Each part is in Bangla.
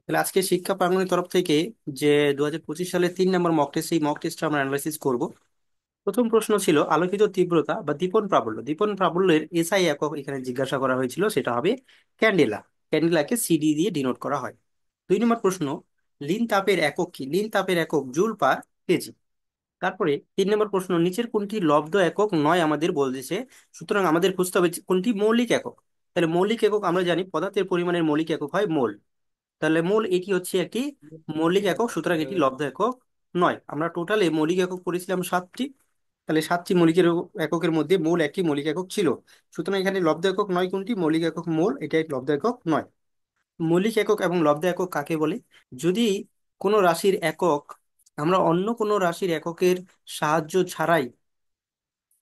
তাহলে আজকে শিক্ষা প্রাঙ্গনের তরফ থেকে যে 2025 সালে 3 নম্বর মক টেস্ট, সেই মক টেস্টটা আমরা অ্যানালাইসিস করব। প্রথম প্রশ্ন ছিল আলোকিত তীব্রতা বা দীপন প্রাবল্য। দীপন প্রাবল্যের এসআই একক এখানে জিজ্ঞাসা করা হয়েছিল, সেটা হবে ক্যান্ডেলা। ক্যান্ডেলাকে সিডি দিয়ে ডিনোট করা হয়। 2 নম্বর প্রশ্ন, লিন তাপের একক কি? লিন তাপের একক জুল পার কেজি। তারপরে 3 নম্বর প্রশ্ন, নিচের কোনটি লব্ধ একক নয় আমাদের বলতেছে, সুতরাং আমাদের খুঁজতে হবে যে কোনটি মৌলিক একক। তাহলে মৌলিক একক আমরা জানি পদার্থের পরিমাণের মৌলিক একক হয় মোল। তাহলে মোল এটি হচ্ছে একটি মৌলিক একক, সুতরাং এটি লব্ধ একক নয়। আমরা টোটালে মৌলিক একক পড়েছিলাম 7টি। তাহলে 7টি এককের মধ্যে মোল একটি মৌলিক একক ছিল, সুতরাং এখানে লব্ধ একক নয় কোনটি? মৌলিক একক মোল, এটাই লব্ধ একক নয়। মৌলিক একক এবং লব্ধ একক কাকে বলে? যদি কোনো রাশির একক আমরা অন্য কোনো রাশির এককের সাহায্য ছাড়াই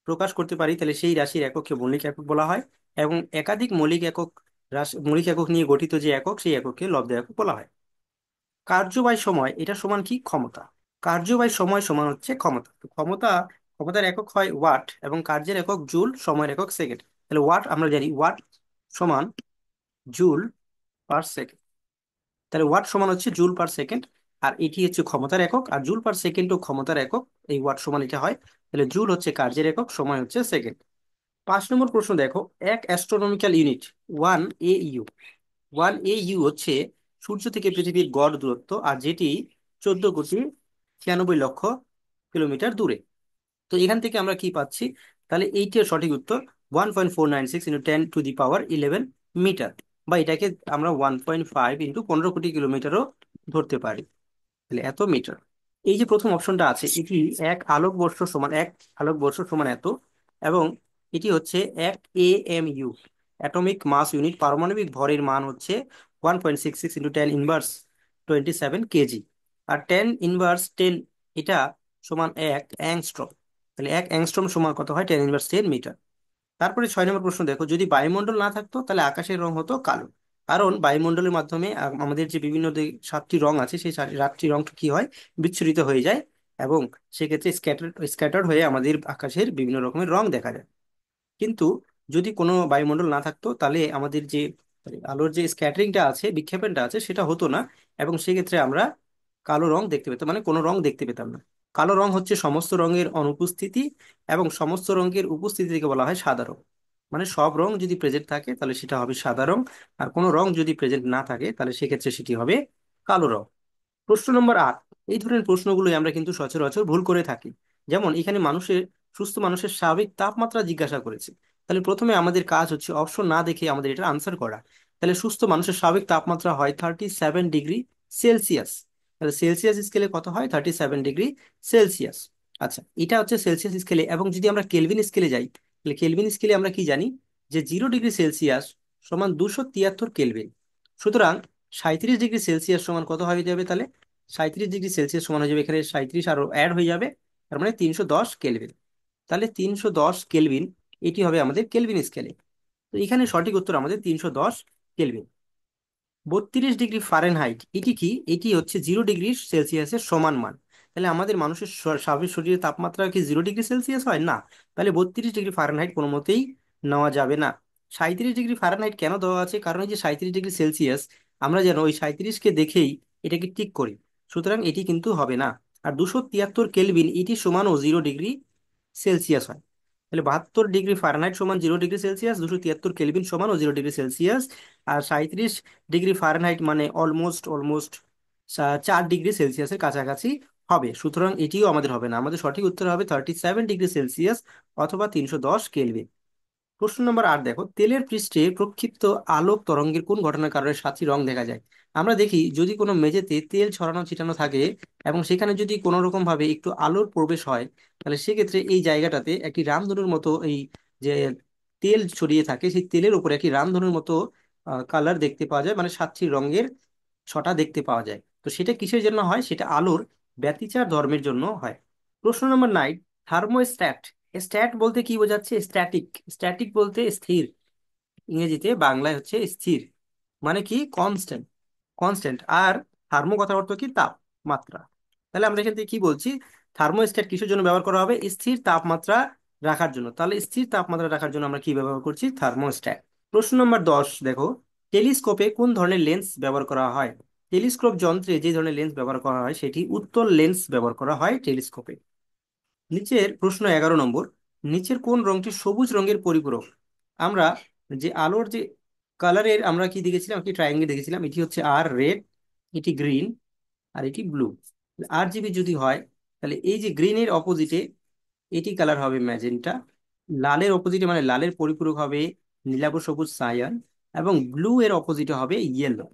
প্রকাশ করতে পারি, তাহলে সেই রাশির একককে মৌলিক একক বলা হয়। এবং একাধিক মৌলিক একক মৌলিক একক নিয়ে গঠিত যে একক, সেই একককে লব্ধ একক বলা হয়। কার্য বাই সময় এটা সমান কি? ক্ষমতা। কার্য বাই সময় সমান হচ্ছে ক্ষমতা। তো ক্ষমতার একক হয় ওয়াট এবং কার্যের একক জুল, সময়ের একক সেকেন্ড। তাহলে ওয়াট আমরা জানি, ওয়াট সমান জুল পার সেকেন্ড। তাহলে ওয়াট সমান হচ্ছে জুল পার সেকেন্ড। আর এটি হচ্ছে ক্ষমতার একক, আর জুল পার সেকেন্ডও ক্ষমতার একক। এই ওয়াট সমান এটা হয়। তাহলে জুল হচ্ছে কার্যের একক, সময় হচ্ছে সেকেন্ড। 5 নম্বর প্রশ্ন দেখো, এক অ্যাস্ট্রোনমিক্যাল ইউনিট 1 AU। 1 AU হচ্ছে সূর্য থেকে পৃথিবীর গড় দূরত্ব, আর যেটি 14,96,00,000 কিলোমিটার দূরে। তো এখান থেকে আমরা কি পাচ্ছি? তাহলে এইটার সঠিক উত্তর 1.496 × 10⁻11 মিটার, বা এটাকে আমরা 1.5 × 15 কোটি কিলোমিটারও ধরতে পারি। তাহলে এত মিটার। এই যে প্রথম অপশনটা আছে, এটি এক আলোকবর্ষ সমান এত, এবং এটি হচ্ছে 1 AMU, অ্যাটমিক মাস ইউনিট, পারমাণবিক ভরের মান হচ্ছে 1.66 × 10⁻27 কেজি। আর 10⁻10 এটা সমান 1 অ্যাংস্ট্রম। তাহলে 1 অ্যাংস্ট্রম সমান কত হয়? 10⁻10 মিটার। তারপরে 6 নম্বর প্রশ্ন দেখো, যদি বায়ুমণ্ডল না থাকতো তাহলে আকাশের রং হতো কালো। কারণ বায়ুমণ্ডলের মাধ্যমে আমাদের যে বিভিন্ন 7টি রং আছে, সেই 7টি রং কি হয়? বিচ্ছুরিত হয়ে যায়, এবং সেক্ষেত্রে স্ক্যাটার্ড হয়ে আমাদের আকাশের বিভিন্ন রকমের রং দেখা যায়। কিন্তু যদি কোনো বায়ুমণ্ডল না থাকতো তাহলে আমাদের যে আলোর যে স্ক্যাটারিংটা আছে, বিক্ষেপণটা আছে, সেটা হতো না, এবং সেক্ষেত্রে আমরা কালো রং দেখতে পেতাম, মানে কোনো রং দেখতে পেতাম না। কালো রং হচ্ছে সমস্ত রঙের অনুপস্থিতি, এবং সমস্ত রঙের উপস্থিতি থেকে বলা হয় সাদা রং। মানে সব রং যদি প্রেজেন্ট থাকে তাহলে সেটা হবে সাদা রং, আর কোনো রং যদি প্রেজেন্ট না থাকে তাহলে সেক্ষেত্রে সেটি হবে কালো রং। প্রশ্ন নম্বর 8, এই ধরনের প্রশ্নগুলোই আমরা কিন্তু সচরাচর ভুল করে থাকি। যেমন এখানে সুস্থ মানুষের স্বাভাবিক তাপমাত্রা জিজ্ঞাসা করেছে। তাহলে প্রথমে আমাদের কাজ হচ্ছে অপশন না দেখে আমাদের এটা আনসার করা। তাহলে সুস্থ মানুষের স্বাভাবিক তাপমাত্রা হয় 37 ডিগ্রি সেলসিয়াস। তাহলে সেলসিয়াস স্কেলে কত হয়? 37 ডিগ্রি সেলসিয়াস। আচ্ছা, এটা হচ্ছে সেলসিয়াস স্কেলে। এবং যদি আমরা কেলভিন স্কেলে যাই, তাহলে কেলভিন স্কেলে আমরা কি জানি? যে 0 ডিগ্রি সেলসিয়াস সমান 273 কেলভিন। সুতরাং 37 ডিগ্রি সেলসিয়াস সমান কত হয়ে যাবে? তাহলে 37 ডিগ্রি সেলসিয়াস সমান হয়ে যাবে, এখানে 37 আরো অ্যাড হয়ে যাবে, তার মানে 310 কেলভিন। তাহলে 310 কেলভিন, এটি হবে আমাদের কেলভিন স্কেলে। তো এখানে সঠিক উত্তর আমাদের 310 কেলভিন। 32 ডিগ্রি ফারেনহাইট এটি কি? এটি হচ্ছে 0 ডিগ্রি সেলসিয়াসের সমান মান। তাহলে আমাদের মানুষের স্বাভাবিক শরীরের তাপমাত্রা কি 0 ডিগ্রি সেলসিয়াস হয়? না। তাহলে 32 ডিগ্রি ফারেনহাইট কোনো মতেই নেওয়া যাবে না। 37 ডিগ্রি ফারেনহাইট কেন দেওয়া আছে? কারণ এই যে 37 ডিগ্রি সেলসিয়াস, আমরা যেন ওই 37কে দেখেই এটাকে টিক করি, সুতরাং এটি কিন্তু হবে না। আর 273 কেলভিন এটি সমানও 0 ডিগ্রি সেলসিয়াস হয়। তাহলে 72 ডিগ্রি ফারেনহাইট সমান 0 ডিগ্রি সেলসিয়াস, 273 কেলভিন সমান ও 0 ডিগ্রি সেলসিয়াস। আর 37 ডিগ্রি ফারেনহাইট মানে অলমোস্ট অলমোস্ট 4 ডিগ্রি সেলসিয়াসের কাছাকাছি হবে, সুতরাং এটিও আমাদের হবে না। আমাদের সঠিক উত্তর হবে 37 ডিগ্রি সেলসিয়াস, অথবা 310 কেলভিন। প্রশ্ন নম্বর 8 দেখো, তেলের পৃষ্ঠে প্রক্ষিপ্ত আলোক তরঙ্গের কোন ঘটনার কারণে 7টি রং দেখা যায়? আমরা দেখি যদি কোনো মেঝেতে তেল ছড়ানো ছিটানো থাকে, এবং সেখানে যদি কোনো রকম ভাবে একটু আলোর প্রবেশ হয়, তাহলে সেক্ষেত্রে এই জায়গাটাতে একটি রামধনুর মতো এই যে তেল ছড়িয়ে থাকে, সেই তেলের উপরে একটি রামধনুর মতো কালার দেখতে পাওয়া যায়, মানে 7টি রঙের ছটা দেখতে পাওয়া যায়। তো সেটা কিসের জন্য হয়? সেটা আলোর ব্যতিচার ধর্মের জন্য হয়। প্রশ্ন নম্বর 9, থার্মোস্ট্যাট। স্ট্যাট বলতে কি বোঝাচ্ছে? স্ট্যাটিক। স্ট্যাটিক বলতে স্থির, ইংরেজিতে, বাংলায় হচ্ছে স্থির, মানে কি? কনস্ট্যান্ট। কনস্ট্যান্ট। আর থার্মো কথার অর্থ কি? তাপমাত্রা। তাহলে আমরা এখান থেকে কি বলছি? থার্মোস্ট্যাট কিসের জন্য ব্যবহার করা হবে? স্থির তাপমাত্রা রাখার জন্য। তাহলে স্থির তাপমাত্রা রাখার জন্য আমরা কি ব্যবহার করছি? থার্মোস্ট্যাট। প্রশ্ন নম্বর 10 দেখো, টেলিস্কোপে কোন ধরনের লেন্স ব্যবহার করা হয়? টেলিস্কোপ যন্ত্রে যে ধরনের লেন্স ব্যবহার করা হয় সেটি উত্তল লেন্স ব্যবহার করা হয় টেলিস্কোপে। নিচের প্রশ্ন 11 নম্বর, নিচের কোন রংটি সবুজ রঙের পরিপূরক? আমরা যে আলোর যে কালারের আমরা কি দেখেছিলাম, কি ট্রায়াঙ্গেল দেখেছিলাম, এটি হচ্ছে আর রেড, এটি গ্রিন, আর এটি ব্লু। আর জিবি যদি হয় তাহলে এই যে গ্রিনের অপোজিটে এটি কালার হবে ম্যাজেন্টা, লালের অপোজিটে মানে লালের পরিপূরক হবে নীলাভ সবুজ সায়ান, এবং ব্লু এর অপোজিটে হবে ইয়েলো।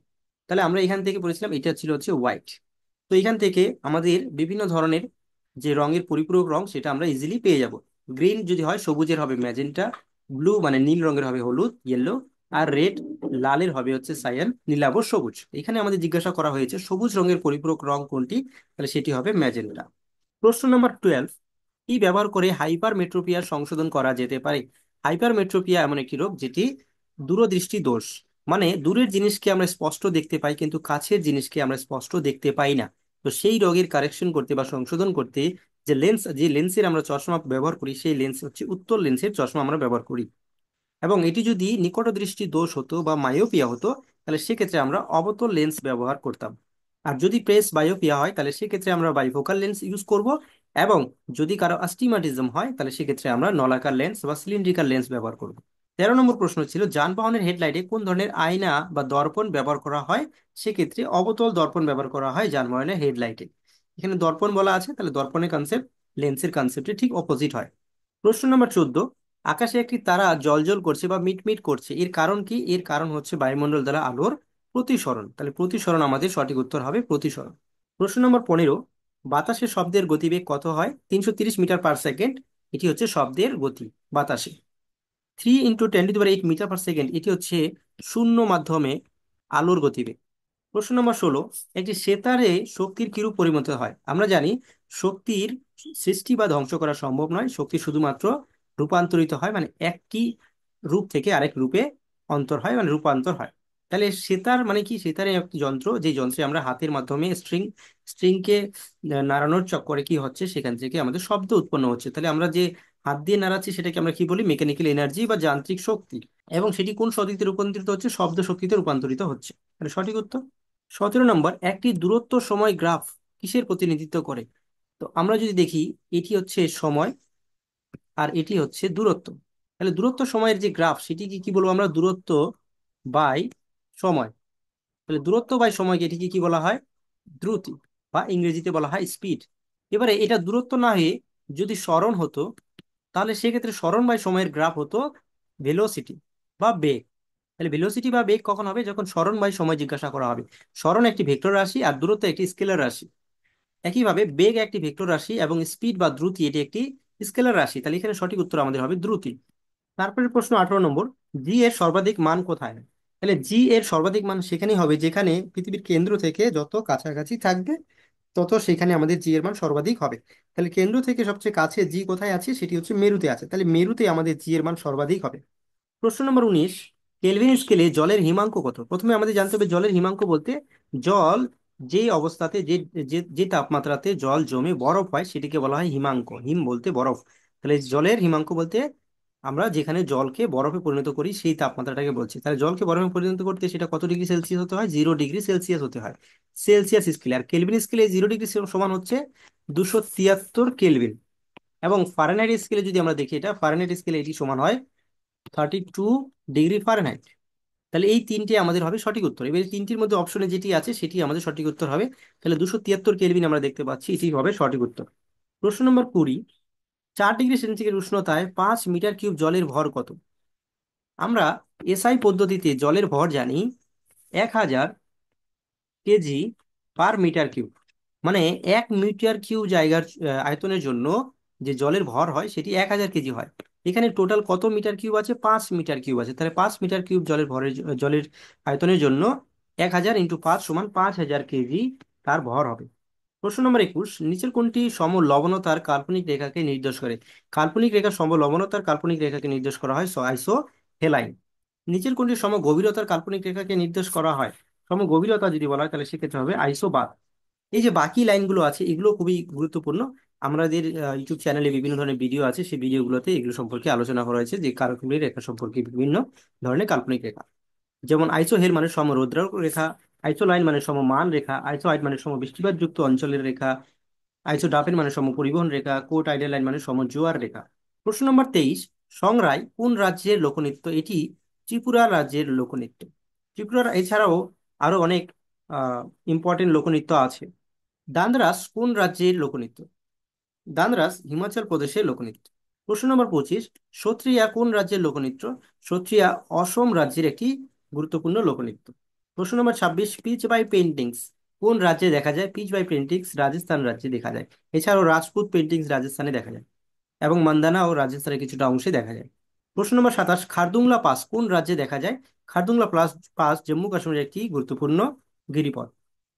তাহলে আমরা এখান থেকে পড়েছিলাম এটা ছিল হচ্ছে হোয়াইট। তো এখান থেকে আমাদের বিভিন্ন ধরনের যে রঙের পরিপূরক রং সেটা আমরা ইজিলি পেয়ে যাব। গ্রিন যদি হয় সবুজের হবে ম্যাজেন্টা, ব্লু মানে নীল রঙের হবে হলুদ ইয়েলো, আর রেড লালের হবে হচ্ছে সায়ান নীলাভ সবুজ। এখানে আমাদের জিজ্ঞাসা করা হয়েছে সবুজ রঙের পরিপূরক রং কোনটি, তাহলে সেটি হবে ম্যাজেন্টা। প্রশ্ন নাম্বার 12, কি ব্যবহার করে হাইপার মেট্রোপিয়ার সংশোধন করা যেতে পারে? হাইপার মেট্রোপিয়া এমন একটি রোগ যেটি দূরদৃষ্টি দোষ, মানে দূরের জিনিসকে আমরা স্পষ্ট দেখতে পাই কিন্তু কাছের জিনিসকে আমরা স্পষ্ট দেখতে পাই না। তো সেই রোগের কারেকশন করতে বা সংশোধন করতে যে লেন্সের আমরা চশমা ব্যবহার করি সেই লেন্স হচ্ছে উত্তল লেন্সের চশমা আমরা ব্যবহার করি। এবং এটি যদি নিকট দৃষ্টি দোষ হতো বা মায়োপিয়া হতো তাহলে সেক্ষেত্রে আমরা অবতল লেন্স ব্যবহার করতাম। আর যদি প্রেস বায়োপিয়া হয় তাহলে সেক্ষেত্রে আমরা বাইফোকাল লেন্স ইউজ করব। এবং যদি কারো আস্টিমাটিজম হয় তাহলে সেক্ষেত্রে আমরা নলাকার লেন্স বা সিলিন্ড্রিকাল লেন্স ব্যবহার করব। 13 নম্বর প্রশ্ন ছিল যানবাহনের হেডলাইটে কোন ধরনের আয়না বা দর্পণ ব্যবহার করা হয়? সেক্ষেত্রে অবতল দর্পণ ব্যবহার করা হয় যানবাহনের হেডলাইটে। এখানে দর্পণ বলা আছে, তাহলে দর্পণের কনসেপ্ট লেন্সের কনসেপ্টে ঠিক অপোজিট হয়। প্রশ্ন নম্বর 14, আকাশে একটি তারা জ্বলজ্বল করছে বা মিটমিট করছে, এর কারণ কি? এর কারণ হচ্ছে বায়ুমণ্ডল দ্বারা আলোর প্রতিসরণ। তাহলে প্রতিসরণ আমাদের সঠিক উত্তর হবে প্রতিসরণ। প্রশ্ন নম্বর 15, বাতাসে শব্দের গতিবেগ কত হয়? 330 মিটার পার সেকেন্ড, এটি হচ্ছে শব্দের গতি বাতাসে। 3 × 10⁸ মিটার পার সেকেন্ড, এটি হচ্ছে শূন্য মাধ্যমে আলোর গতিবেগ। প্রশ্ন নম্বর 16, একটি সেতারে শক্তির কিরূপ পরিণত হয়? আমরা জানি শক্তির সৃষ্টি বা ধ্বংস করা সম্ভব নয়, শক্তি শুধুমাত্র রূপান্তরিত হয়, মানে একটি রূপ থেকে আরেক রূপে অন্তর হয়, মানে রূপান্তর হয়। তাহলে সেতার মানে কি? সেতারে একটি যন্ত্র, যে যন্ত্রে আমরা হাতের মাধ্যমে স্ট্রিংকে নাড়ানোর চক্করে কি হচ্ছে সেখান থেকে আমাদের শব্দ উৎপন্ন হচ্ছে। তাহলে আমরা যে হাত দিয়ে নাড়াচ্ছি সেটাকে আমরা কি বলি? মেকানিক্যাল এনার্জি বা যান্ত্রিক শক্তি। এবং সেটি কোন শক্তিতে রূপান্তরিত হচ্ছে? শব্দ শক্তিতে রূপান্তরিত হচ্ছে। তাহলে সঠিক উত্তর। 17 নম্বর, একটি দূরত্ব সময় গ্রাফ কিসের প্রতিনিধিত্ব করে? তো আমরা যদি দেখি এটি হচ্ছে সময় আর এটি হচ্ছে দূরত্ব। তাহলে দূরত্ব সময়ের যে গ্রাফ সেটি কি কি বলবো আমরা? দূরত্ব বাই সময়। তাহলে দূরত্ব বাই সময়কে এটিকে কি বলা হয়? দ্রুতি, বা ইংরেজিতে বলা হয় স্পিড। এবারে এটা দূরত্ব না হয়ে যদি সরণ হতো তাহলে সেক্ষেত্রে সরণ বাই সময়ের গ্রাফ হতো ভেলোসিটি বা বেগ। তাহলে ভেলোসিটি বা বেগ কখন হবে? যখন সরণ বাই সময় জিজ্ঞাসা করা হবে। সরণ একটি ভেক্টর রাশি আর দূরত্ব একটি স্কেলার রাশি। একইভাবে বেগ একটি ভেক্টর রাশি এবং স্পিড বা দ্রুতি এটি একটি স্কেলার রাশি। তাহলে এখানে সঠিক উত্তর আমাদের হবে দ্রুতি। তারপরে প্রশ্ন 18 নম্বর, জি এর সর্বাধিক মান কোথায়? তাহলে জি এর সর্বাধিক মান সেখানেই হবে যেখানে পৃথিবীর কেন্দ্র থেকে যত কাছাকাছি থাকবে তত সেখানে আমাদের জি এর মান সর্বাধিক হবে। তাহলে কেন্দ্র থেকে সবচেয়ে কাছে জি কোথায় আছে? সেটি হচ্ছে মেরুতে আছে, তাহলে মেরুতে আমাদের জি এর মান সর্বাধিক হবে। প্রশ্ন নম্বর 19, কেলভিন স্কেলে জলের হিমাঙ্ক কত? প্রথমে আমাদের জানতে হবে জলের হিমাঙ্ক বলতে জল যে অবস্থাতে যে যে যে তাপমাত্রাতে জল জমে বরফ হয় সেটিকে বলা হয় হিমাঙ্ক। হিম বলতে বরফ। তাহলে জলের হিমাঙ্ক বলতে আমরা যেখানে জলকে বরফে পরিণত করি সেই তাপমাত্রাটাকে বলছি। তাহলে জলকে বরফে পরিণত করতে সেটা কত ডিগ্রি সেলসিয়াস হতে হয়? 0 ডিগ্রি সেলসিয়াস হতে হয় সেলসিয়াস স্কেলে। আর কেলভিন স্কেলে 0 ডিগ্রি সমান হচ্ছে 273 কেলভিন। এবং ফারেনহাইট স্কেলে যদি আমরা দেখি, এটা ফারেনহাইট স্কেলে এটি সমান হয় 32 ডিগ্রি ফারেনহাইট। তাহলে এই তিনটে আমাদের হবে সঠিক উত্তর। এবার এই তিনটির মধ্যে অপশনে যেটি আছে সেটি আমাদের সঠিক উত্তর হবে। তাহলে 273 কেলভিন আমরা দেখতে পাচ্ছি, এটি হবে সঠিক উত্তর। প্রশ্ন নম্বর 20, 4 ডিগ্রি সেন্টিগ্রেড উষ্ণতায় 5 মিটার কিউব জলের ভর কত? আমরা এসআই পদ্ধতিতে জলের ভর জানি 1000 কেজি/মিটার কিউব। মানে 1 মিটার কিউব জায়গার আয়তনের জন্য যে জলের ভর হয় সেটি 1000 কেজি হয়। এখানে টোটাল কত মিটার কিউব আছে? 5 মিটার কিউব আছে। তাহলে 5 মিটার কিউব জলের আয়তনের জন্য 1000 × 5 = 5000 কেজি তার ভর হবে। প্রশ্ন নম্বর 21, নিচের কোনটি সমলবনতার কাল্পনিক রেখাকে নির্দেশ করে? কাল্পনিক রেখা সমলবনতার কাল্পনিক রেখাকে নির্দেশ করা হয় আইসো হেলাইন। নিচের কোনটি সমগভীরতার কাল্পনিক রেখাকে নির্দেশ করা হয়? সমগভীরতা যদি বলা হয় তাহলে সেক্ষেত্রে হবে আইসোবার। এই যে বাকি লাইনগুলো আছে এগুলো খুবই গুরুত্বপূর্ণ। আমাদের ইউটিউব চ্যানেলে বিভিন্ন ধরনের ভিডিও আছে, সেই ভিডিওগুলোতে এগুলো সম্পর্কে আলোচনা করা হয়েছে যে কাল্পনিক রেখা সম্পর্কে বিভিন্ন ধরনের কাল্পনিক রেখা। যেমন আইসোহেল মানে সমরৌদ্র রেখা, আইসোলাইন মানে সমমান রেখা, আইসোহাইট মানে সমবৃষ্টিপাতযুক্ত অঞ্চলের রেখা, আইসোডাফেন মানে সমপরিবহন রেখা, কো টাইডাল লাইন মানে সমজোয়ার রেখা। প্রশ্ন নম্বর 23, সংরাই কোন রাজ্যের লোকনৃত্য? এটি ত্রিপুরা রাজ্যের লোকনৃত্য। ত্রিপুরার এছাড়াও আরো অনেক ইম্পর্টেন্ট লোকনৃত্য আছে। দান্দ্রাস কোন রাজ্যের লোকনৃত্য? দান্দ্রাস হিমাচল প্রদেশের লোকনৃত্য। প্রশ্ন নম্বর 25, সত্রিয়া কোন রাজ্যের লোকনৃত্য? সত্রিয়া অসম রাজ্যের একটি গুরুত্বপূর্ণ লোকনৃত্য। প্রশ্ন নম্বর 26, পিচ বাই পেন্টিংস কোন রাজ্যে দেখা যায়? পিচ বাই পেন্টিংস রাজস্থান রাজ্যে দেখা যায়। এছাড়াও রাজপুত পেন্টিংস রাজস্থানে দেখা যায় এবং মান্দানা ও রাজস্থানের কিছুটা অংশে দেখা যায়। প্রশ্ন নম্বর 27, খারদুংলা পাস কোন রাজ্যে দেখা যায়? খারদুংলা পাস পাস জম্মু কাশ্মীরের একটি গুরুত্বপূর্ণ গিরিপথ।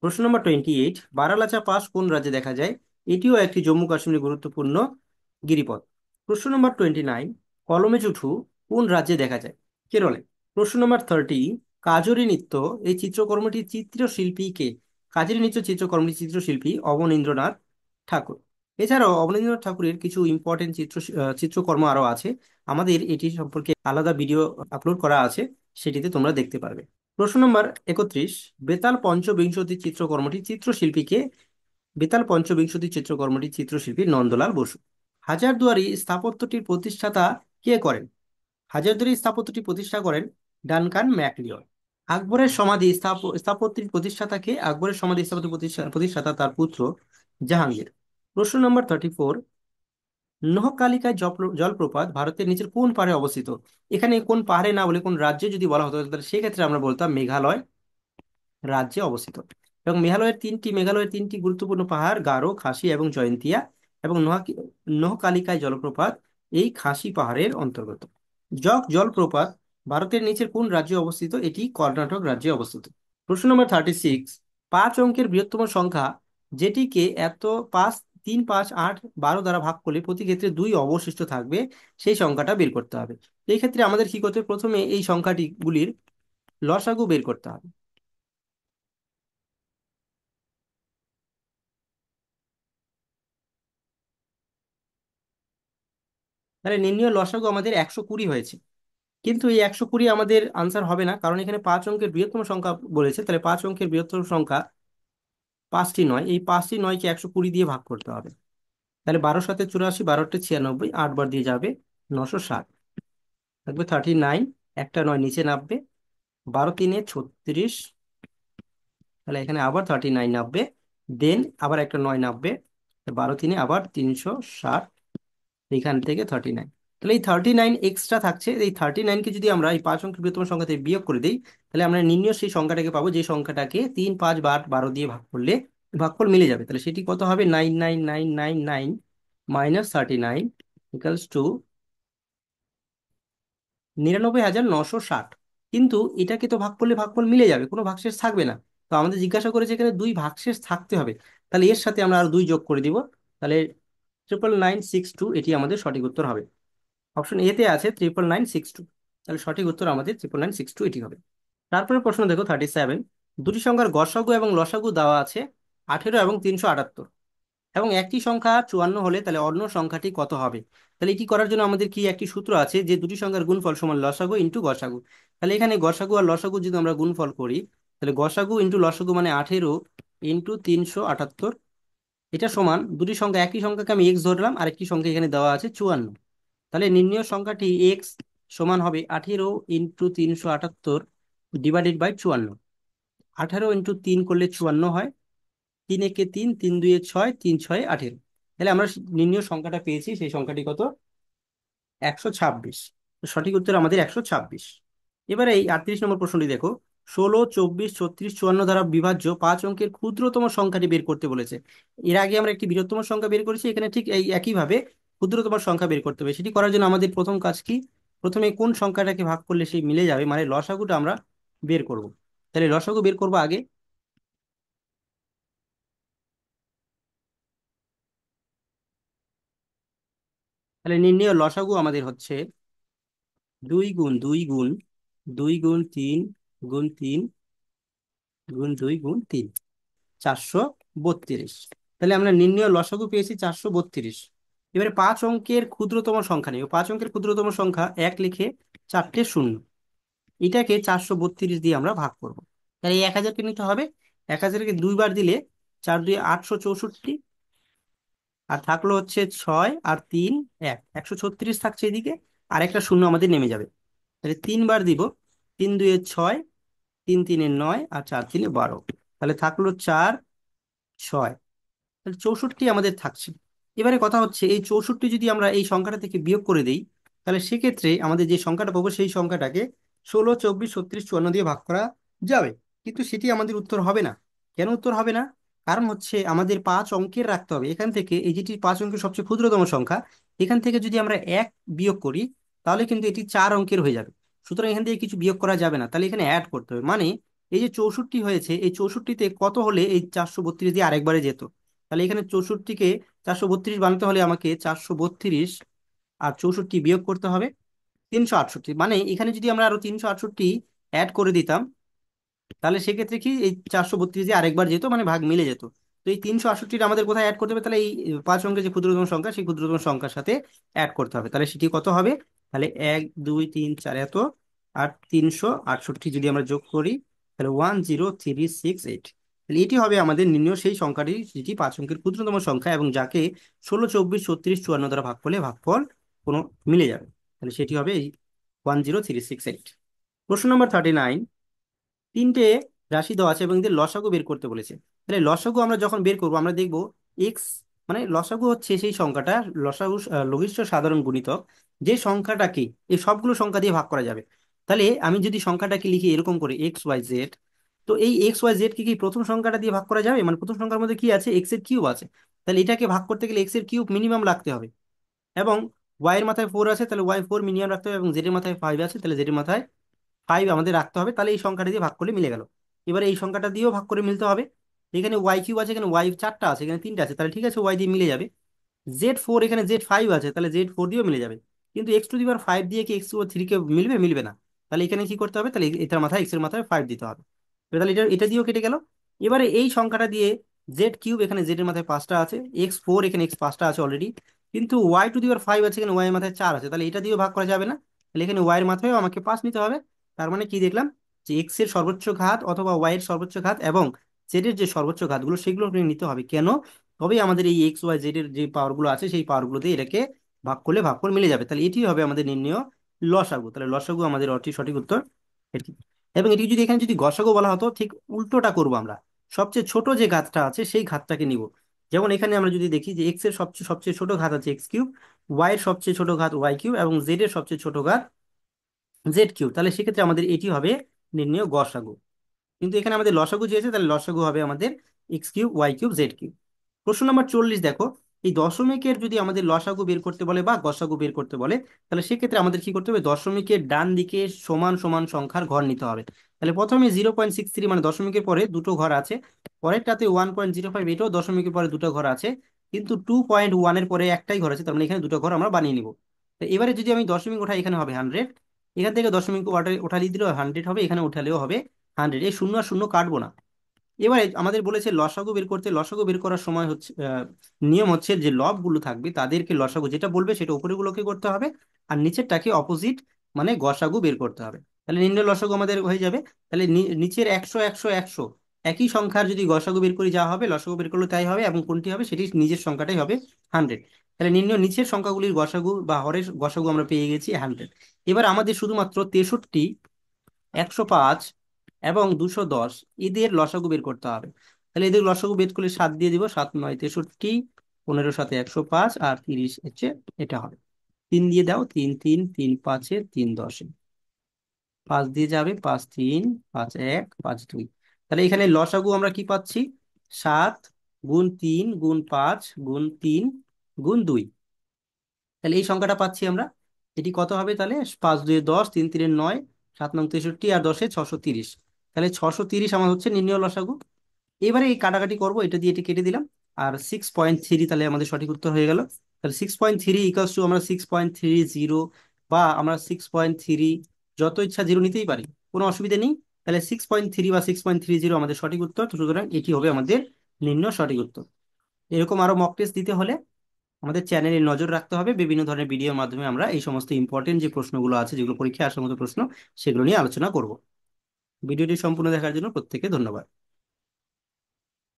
প্রশ্ন নম্বর 28, বারালাচা পাস কোন রাজ্যে দেখা যায়? এটিও একটি জম্মু কাশ্মীরের গুরুত্বপূর্ণ গিরিপথ। প্রশ্ন নম্বর 29, কলমেজুঠু কোন রাজ্যে দেখা যায়? কেরলে। প্রশ্ন নম্বর 30, কাজরি নৃত্য এই চিত্রকর্মটির চিত্রশিল্পী কে? কাজরি নৃত্য চিত্রকর্মটির চিত্রশিল্পী অবনীন্দ্রনাথ ঠাকুর। এছাড়াও অবনীন্দ্রনাথ ঠাকুরের কিছু ইম্পর্টেন্ট চিত্রকর্ম আরো আছে, আমাদের এটি সম্পর্কে আলাদা ভিডিও আপলোড করা আছে, সেটিতে তোমরা দেখতে পারবে। প্রশ্ন নম্বর 31, বেতাল পঞ্চবিংশতি চিত্রকর্মটি চিত্রশিল্পীকে? বেতাল পঞ্চবিংশতি চিত্রকর্মটি চিত্রশিল্পী নন্দলাল বসু। হাজারদুয়ারি স্থাপত্যটির প্রতিষ্ঠাতা কে করেন? হাজারদুয়ারি স্থাপত্যটি প্রতিষ্ঠা করেন ডানকান ম্যাকলিওর। আকবরের সমাধি স্থাপত্যের প্রতিষ্ঠাতাকে? আকবরের সমাধি স্থাপত্য প্রতিষ্ঠাতা তার পুত্র জাহাঙ্গীর। প্রশ্ন নম্বর 34, নহকালিকা জলপ্রপাত ভারতের নিচের কোন পাহাড়ে অবস্থিত? এখানে কোন পাহাড়ে না বলে কোন রাজ্যে যদি বলা হতো তাহলে সেক্ষেত্রে আমরা বলতাম মেঘালয় রাজ্যে অবস্থিত। এবং মেঘালয়ের তিনটি গুরুত্বপূর্ণ পাহাড় গারো, খাসি এবং জয়ন্তিয়া, এবং নহকালিকায় জলপ্রপাত এই খাসি পাহাড়ের অন্তর্গত। জগ জলপ্রপাত ভারতের নিচের কোন রাজ্যে অবস্থিত? এটি কর্ণাটক রাজ্যে অবস্থিত। প্রশ্ন নম্বর 36, 5 অঙ্কের বৃহত্তম সংখ্যা যেটিকে এত 5, 3, 5, 8, 12 দ্বারা ভাগ করলে প্রতি ক্ষেত্রে 2 অবশিষ্ট থাকবে, সেই সংখ্যাটা বের করতে হবে। এই ক্ষেত্রে আমাদের কি করতে হবে? প্রথমে এই সংখ্যাটি গুলির লসাগু বের করতে হবে। তাহলে নির্ণয় লসাগু আমাদের 120 হয়েছে, কিন্তু এই 120 আমাদের আনসার হবে না, কারণ এখানে 5 অঙ্কের বৃহত্তম সংখ্যা বলেছে। তাহলে 5 অঙ্কের বৃহত্তম সংখ্যা 5টি নয়, এই 5টি নয়কে 120 দিয়ে ভাগ করতে হবে। তাহলে 12 × 7 = 84, 12 × 8 = 96, 8 বার দিয়ে যাবে 960, থাকবে 39, একটা নয় নিচে নামবে, 12×3 = 36, তাহলে এখানে আবার 39 নামবে, দেন আবার একটা নয় নামবে, 12×3 আবার 360, এখান থেকে 39। তাহলে এই 39 এক্সট্রা থাকছে, এই 39কে যদি আমরা এই 5 অঙ্কের বৃহত্তম সংখ্যা থেকে বিয়োগ করে দিই, তাহলে আমরা নির্ণয় সেই সংখ্যাটাকে পাবো, যে সংখ্যাটাকে 3, 5, 12 দিয়ে ভাগ করলে ভাগফল মিলে যাবে। তাহলে সেটি কত হবে? 99999 মাইনাস 39 ইকালস টু 99,960। কিন্তু এটাকে তো ভাগ করলে ভাগফল মিলে যাবে, কোনো ভাগশেষ থাকবে না। তো আমাদের জিজ্ঞাসা করেছে এখানে 2 ভাগশেষ থাকতে হবে, তাহলে এর সাথে আমরা আর 2 যোগ করে দিব। তাহলে 99962 এটি আমাদের সঠিক উত্তর হবে। অপশন এতে আছে 99962, তাহলে সঠিক উত্তর আমাদের 99962 এটি হবে। তারপরে প্রশ্ন দেখো 37, দুটি সংখ্যার গসাগু এবং লসাগু দেওয়া আছে 18 এবং 378, এবং একটি সংখ্যা 54 হলে তাহলে অন্য সংখ্যাটি কত হবে? তাহলে এটি করার জন্য আমাদের কি একটি সূত্র আছে, যে দুটি সংখ্যার গুণফল সমান লসাগু ইন্টু গসাগু। তাহলে এখানে গসাগু আর লসাগু যদি আমরা গুণফল করি, তাহলে গসাগু ইন্টু লসাগু মানে 18 ইন্টু 378, এটা সমান দুটি সংখ্যা, একই সংখ্যাকে আমি এক্স ধরলাম, আর একটি সংখ্যা এখানে দেওয়া আছে 54। তাহলে নির্ণয় সংখ্যাটি এক্স সমান হবে 18 ইন্টু 378 ডিভাইডেড বাই 54। 18 × 3 করলে 54 হয়, 3 × 1 = 3, 3 × 2 = 6, 3 × 6 = 18। তাহলে আমরা নির্ণয় সংখ্যাটা পেয়েছি, সেই সংখ্যাটি কত? 126। সঠিক উত্তর আমাদের 126। এবারে এই 38 নম্বর প্রশ্নটি দেখো, 16, 24, 36, 54 দ্বারা বিভাজ্য 5 অঙ্কের ক্ষুদ্রতম সংখ্যাটি বের করতে বলেছে। এর আগে আমরা একটি বৃহত্তম সংখ্যা বের করেছি, এখানে ঠিক এই একইভাবে ক্ষুদ্রতম সংখ্যা বের করতে হবে। সেটি করার জন্য আমাদের প্রথম কাজ কি? প্রথমে কোন সংখ্যাটাকে ভাগ করলে সেই মিলে যাবে, মানে লসাগুটা আমরা বের করব। তাহলে লসাগু বের করবো আগে। তাহলে নির্ণয় লসাগু আমাদের হচ্ছে 2 × 2 × 3 × 3 × 2 × 3 432। তাহলে আমরা নির্ণয় লসাগু পেয়েছি 432। এবারে 5 অঙ্কের ক্ষুদ্রতম সংখ্যা নেই, 5 অঙ্কের ক্ষুদ্রতম সংখ্যা 1 লিখে 4টে শূন্য, এটাকে 432 দিয়ে আমরা ভাগ করব। তাহলে এই 1000কে নিতে হবে। 1000কে দুইবার দিলে 4 2 864, আর থাকলো হচ্ছে 6 আর 3 1, 136 থাকছে এদিকে, আর একটা শূন্য আমাদের নেমে যাবে। তাহলে 3 বার দিব, 3 2 6, 3 3 9, আর 4 3 12। তাহলে থাকলো 4 6, তাহলে 64 আমাদের থাকছে। এবারে কথা হচ্ছে এই 64 যদি আমরা এই সংখ্যাটা থেকে বিয়োগ করে দেই, তাহলে সেক্ষেত্রে আমাদের যে সংখ্যাটা পাবো সেই সংখ্যাটাকে 16 24 36 54 দিয়ে ভাগ করা যাবে। কিন্তু সেটি আমাদের উত্তর হবে না। কেন উত্তর হবে না? কারণ হচ্ছে আমাদের 5 অঙ্কের রাখতে হবে। এখান থেকে এই যেটি 5 অঙ্কের সবচেয়ে ক্ষুদ্রতম সংখ্যা, এখান থেকে যদি আমরা 1 বিয়োগ করি, তাহলে কিন্তু এটি 4 অঙ্কের হয়ে যাবে। সুতরাং এখান থেকে কিছু বিয়োগ করা যাবে না, তাহলে এখানে অ্যাড করতে হবে। মানে এই যে 64 হয়েছে, এই 64তে কত হলে এই 432 দিয়ে আরেকবারে যেত? তাহলে এখানে 64কে 432 বানাতে হলে আমাকে 432 আর 64 বিয়োগ করতে হবে 368। মানে এখানে যদি আমরা আরো 368 অ্যাড করে দিতাম, তাহলে সেক্ষেত্রে কি এই 432 দিয়ে আরেকবার যেত, মানে ভাগ মিলে যেত। তো এই 368 আমাদের কোথায় অ্যাড করতে হবে? তাহলে এই 5 অঙ্কের যে ক্ষুদ্রতম সংখ্যা, সেই ক্ষুদ্রতম সংখ্যার সাথে অ্যাড করতে হবে। তাহলে সেটি কত হবে? তাহলে 1 2 3 4 এত, আর 368 যদি আমরা যোগ করি, তাহলে 10368। তাহলে এটি হবে আমাদের নির্ণয় সেই সংখ্যাটি যেটি 5 অঙ্কের ক্ষুদ্রতম সংখ্যা, এবং যাকে 16 24 36 54 দ্বারা ভাগ করলে ভাগফল কোনো মিলে যাবে। তাহলে সেটি হবে এই 10368। প্রশ্ন নম্বর 39। তিনটে রাশি দেওয়া আছে এবং এদের লসাগু বের করতে বলেছে। তাহলে লসাগু আমরা যখন বের করবো, আমরা দেখবো এক্স, মানে লসাগু হচ্ছে সেই সংখ্যাটা, লসাগু লঘিষ্ঠ সাধারণ গুণিতক, যে সংখ্যাটাকে এই সবগুলো সংখ্যা দিয়ে ভাগ করা যাবে। তাহলে আমি যদি সংখ্যাটাকে লিখি এরকম করে XYZ, তো এই XYZ কে কি প্রথম সংখ্যাটা দিয়ে ভাগ করা যাবে? মানে প্রথম সংখ্যার মধ্যে কি আছে? এক্স এর কিউব আছে। তাহলে এটাকে ভাগ করতে গেলে এক্স এর কিউব মিনিমাম রাখতে হবে, এবং ওয়াই এর মাথায় 4 আছে, তাহলে Y 4 মিনিমাম রাখতে হবে, এবং জেড এর মাথায় 5 আছে, তাহলে জেড এর মাথায় 5 আমাদের রাখতে হবে। তাহলে এই সংখ্যাটা দিয়ে ভাগ করলে মিলে গেল। এবারে এই সংখ্যাটা দিয়েও ভাগ করে মিলতে হবে। এখানে ওয়াই কিউব আছে, এখানে ওয়াই 4টা আছে, এখানে 3টা আছে, তাহলে ঠিক আছে, ওয়াই দিয়ে মিলে যাবে। Z 4, এখানে Z 5 আছে, তাহলে Z 4 দিয়েও মিলে যাবে। কিন্তু x⁵ দিয়ে কি x⁵ কে মিলবে? মিলবে না। তাহলে এখানে কি করতে হবে? তাহলে এটার মাথায়, x এর মাথায় 5 দিতে হবে। তাহলে এটা এটা দিয়েও কেটে গেল। এবারে এই সংখ্যাটা দিয়ে Z3, এখানে Z এর মাথায় 5টা আছে, x4, এখানে x 5টা আছে অলরেডি, কিন্তু y⁵ আছে, এখানে y এর মাথায় 4 আছে, তাহলে এটা দিয়েও ভাগ করা যাবে না। তাহলে এখানে y এর মাথায়ও আমাকে 5 নিতে হবে। তার মানে কি দেখলাম? যে x এর সর্বোচ্চ ঘাত অথবা y এর সর্বোচ্চ ঘাত এবং z এর যে সর্বোচ্চ ঘাতগুলো, সেগুলো নিতে হবে। কেন? তবেই আমাদের এই XY Z এর যে পাওয়ারগুলো আছে, সেই পাওয়ারগুলো দিয়ে এটাকে ভাগ করলে ভাগফল মিলে যাবে। তাহলে এটি হবে আমাদের নির্ণয় লসাগু। তাহলে লসাগু আমাদের অতি সঠিক উত্তর এটি। এবং এটি যদি এখানে যদি গসাগু বলা হতো, ঠিক উল্টোটা করবো আমরা। সবচেয়ে ছোট যে ঘাতটা আছে সেই ঘাতটাকে নিব। যেমন এখানে আমরা যদি দেখি যে এক্স এর সবচেয়ে সবচেয়ে ছোট ঘাত আছে x³ ওয়াই এর সবচেয়ে ছোট ঘাত y³ এবং জেড এর সবচেয়ে ছোট ঘাত Z3। তাহলে সেক্ষেত্রে আমাদের এটি হবে নির্ণয় গসাগু। কিন্তু এখানে আমাদের লসাগু চেয়েছে, তাহলে লসাগু হবে আমাদের x³ y³ z³। প্রশ্ন নম্বর 40 দেখো, এই দশমিকের যদি আমাদের লসাগু বের করতে বলে বা গসাগু বের করতে বলে, তাহলে সেক্ষেত্রে আমাদের কি করতে হবে? দশমিকের ডান দিকে সমান সমান সংখ্যার ঘর নিতে হবে। তাহলে প্রথমে 0.63, মানে দশমিকের পরে দুটো ঘর আছে, পরেরটাতে 1.05, এটাও দশমিকের পরে দুটো ঘর আছে, কিন্তু 2.1 এর পরে একটাই ঘর আছে, তার মানে এখানে দুটো ঘর আমরা বানিয়ে নিব। তো এবারে যদি আমি দশমিক উঠাই, এখানে হবে 100, এখান থেকে দশমিক উঠালে দিলেও 100 হবে, এখানে উঠালেও হবে 100। এই শূন্য আর শূন্য কাটবো না। এবারে আমাদের বলেছে লসাগু বের করতে। লসাগু বের করার সময় হচ্ছে নিয়ম হচ্ছে যে লবগুলো থাকবে তাদেরকে লসাগু যেটা বলবে সেটা উপরেগুলোকে করতে হবে, আর নিচেরটাকে অপোজিট, মানে গসাগু বের করতে হবে। তাহলে নিম্নের লসাগু আমাদের হয়ে যাবে। তাহলে নিচের 100 100 100 একই সংখ্যার যদি গসাগু বের করি যা হবে, লসাগু বের করলে তাই হবে, এবং কোনটি হবে? সেটি নিজের সংখ্যাটাই হবে 100। তাহলে নিচের সংখ্যাগুলির গসাগু বা হরের গসাগু আমরা পেয়ে গেছি 100। এবার আমাদের শুধুমাত্র 63, 105 এবং 210 এদের লসাগু বের করতে হবে। তাহলে এদের লসাগু বের করলে 7 দিয়ে দিব, 7 9 63, 15 7 105, আর 30 হচ্ছে এটা হবে। 3 দিয়ে দাও, 3 3 3 5 3 10, 5 দিয়ে যাবে, 5 3 5 1 5 2। তাহলে এখানে লসাগু আমরা কি পাচ্ছি? 7 × 3 × 5 × 3 × 2। তাহলে এই সংখ্যাটা পাচ্ছি আমরা। এটি কত হবে? তাহলে 5 2 10, 3 3 9, 7 9 63, আর 10 630। তাহলে 630 আমার হচ্ছে নির্ণয় লসাগু। এবারে এই কাটাকাটি করব, এটা দিয়ে এটি কেটে দিলাম, আর 6.3 তাহলে আমাদের সঠিক উত্তর হয়ে গেল। তাহলে 6.3 ইকালস টু আমরা 6.30, বা আমরা 6.3 যত ইচ্ছা জিরো নিতেই পারি, কোনো অসুবিধা নেই। তাহলে 6.3 বা 6.30 আমাদের সঠিক উত্তর। তো সুতরাং এটি হবে আমাদের নিম্ন সঠিক উত্তর। এরকম আরো মক টেস্ট দিতে হলে আমাদের চ্যানেলে নজর রাখতে হবে। বিভিন্ন ধরনের ভিডিওর মাধ্যমে আমরা এই সমস্ত ইম্পর্টেন্ট যে প্রশ্নগুলো আছে, যেগুলো পরীক্ষায় আসার মতো প্রশ্ন, সেগুলো নিয়ে আলোচনা করব। ভিডিওটি সম্পূর্ণ দেখার জন্য প্রত্যেককে ধন্যবাদ।